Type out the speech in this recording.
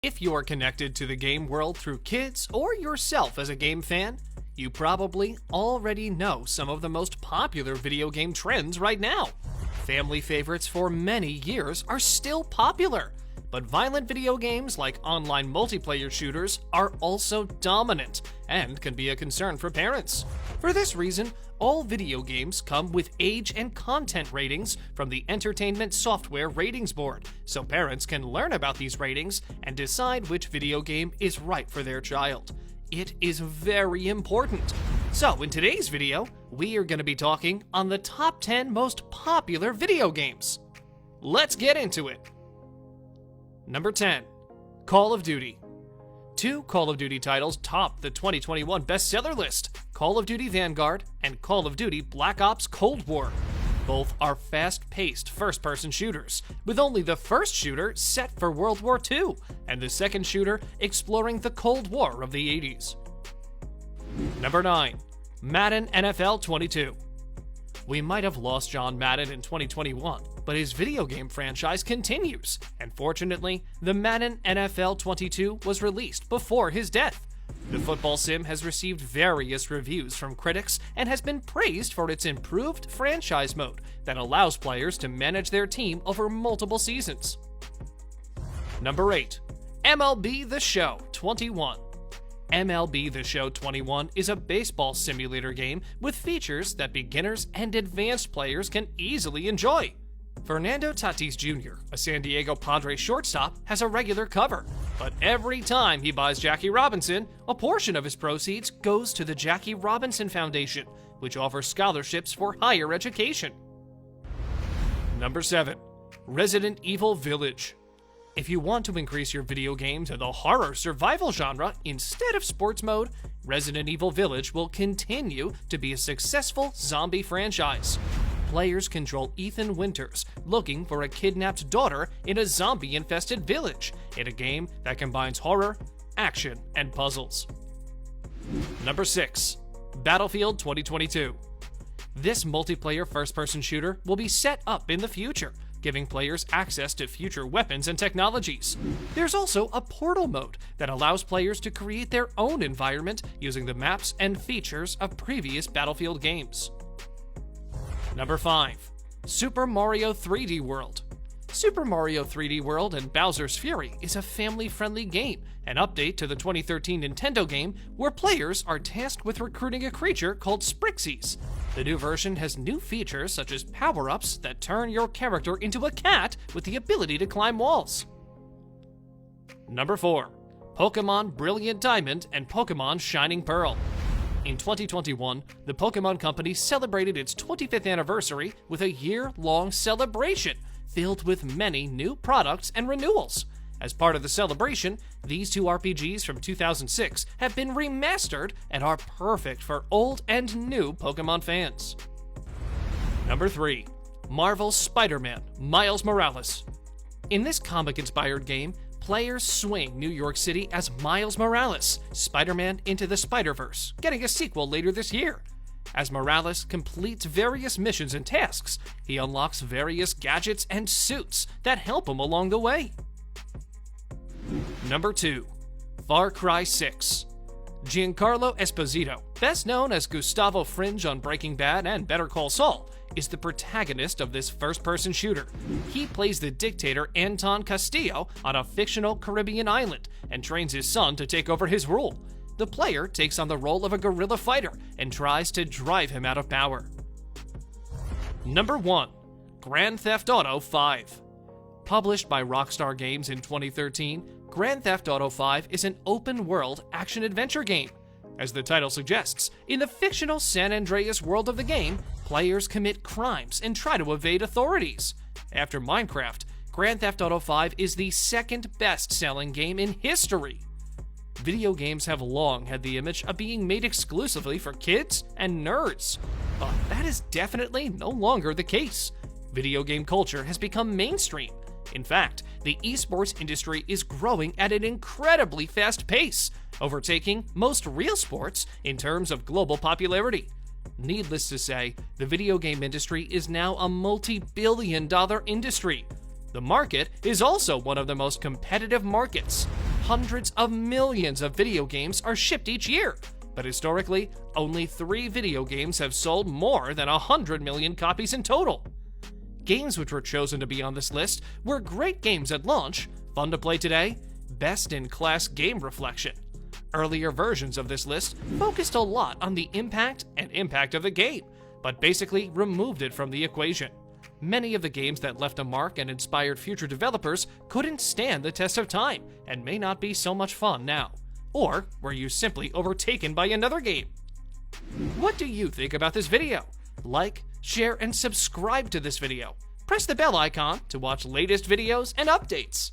If you're connected to the game world through kids or yourself as a game fan, you probably already know some of the most popular video game trends right now. Family favorites for many years are still popular, but violent video games like online multiplayer shooters are also dominant and can be a concern for parents. For this reason, all video games come with age and content ratings from the Entertainment Software Ratings Board, so parents can learn about these ratings and decide which video game is right for their child. It is very important. So in today's video, we are going to be talking on the top 10 most popular video games. Let's get into it. Number 10. Call of Duty. Two Call of Duty titles topped the 2021 bestseller list: Call of Duty Vanguard and Call of Duty Black Ops Cold War. Both are fast-paced first-person shooters, with only the first shooter set for World War II and the second shooter exploring the Cold War of the 80s. Number 9. Madden NFL 22. We might have lost John Madden in 2021, but his video game franchise continues, and fortunately, the Madden NFL 22 was released before his death. The football sim has received various reviews from critics and has been praised for its improved franchise mode that allows players to manage their team over multiple seasons. Number 8. MLB The Show 21. MLB The Show 21 is a baseball simulator game with features that beginners and advanced players can easily enjoy. Fernando Tatis Jr., a San Diego Padres shortstop, has a regular cover, but every time he buys Jackie Robinson, a portion of his proceeds goes to the Jackie Robinson Foundation, which offers scholarships for higher education. Number 7. Resident Evil Village. If you want to increase your video game to the horror survival genre instead of sports mode, Resident Evil Village will continue to be a successful zombie franchise. Players control Ethan Winters, looking for a kidnapped daughter in a zombie-infested village, in a game that combines horror, action, and puzzles. Number 6. Battlefield 2022. This multiplayer first-person shooter will be set up in the future, giving players access to future weapons and technologies. There's also a portal mode that allows players to create their own environment using the maps and features of previous Battlefield games. Number 5. Super Mario 3D World. Super Mario 3D World and Bowser's Fury is a family-friendly game, an update to the 2013 Nintendo game where players are tasked with recruiting a creature called Sprixies. The new version has new features such as power-ups that turn your character into a cat with the ability to climb walls. Number 4. Pokémon Brilliant Diamond and Pokémon Shining Pearl. In 2021, the Pokémon Company celebrated its 25th anniversary with a year-long celebration filled with many new products and renewals. As part of the celebration, these two RPGs from 2006 have been remastered and are perfect for old and new Pokémon fans. Number 3. Marvel's Spider-Man: Miles Morales. In this comic-inspired game, players swing New York City as Miles Morales, Spider-Man Into the Spider-Verse, getting a sequel later this year. As Morales completes various missions and tasks, he unlocks various gadgets and suits that help him along the way. Number 2. Far Cry 6. Giancarlo Esposito, best known as Gustavo Fringe on Breaking Bad and Better Call Saul, is the protagonist of this first-person shooter. He plays the dictator Anton Castillo on a fictional Caribbean island and trains his son to take over his rule. The player takes on the role of a guerrilla fighter and tries to drive him out of power. Number 1. Grand Theft Auto 5. Published by Rockstar Games in 2013, Grand Theft Auto 5 is an open-world action-adventure game. As the title suggests, in the fictional San Andreas world of the game, players commit crimes and try to evade authorities. After Minecraft, Grand Theft Auto 5 is the second best-selling game in history. Video games have long had the image of being made exclusively for kids and nerds, but that is definitely no longer the case. Video game culture has become mainstream. In fact, the esports industry is growing at an incredibly fast pace, overtaking most real sports in terms of global popularity. Needless to say, the video game industry is now a multi-billion-dollar industry. The market is also one of the most competitive markets. Hundreds of millions of video games are shipped each year, but historically, only 3 video games have sold more than 100 million copies in total. Games which were chosen to be on this list were great games at launch, fun to play today, best-in-class game reflection. Earlier versions of this list focused a lot on the impact of the game, but basically removed it from the equation. Many of the games that left a mark and inspired future developers couldn't stand the test of time and may not be so much fun now. Or were you simply overtaken by another game? What do you think about this video? Like, share, and subscribe to this video. Press the bell icon to watch latest videos and updates.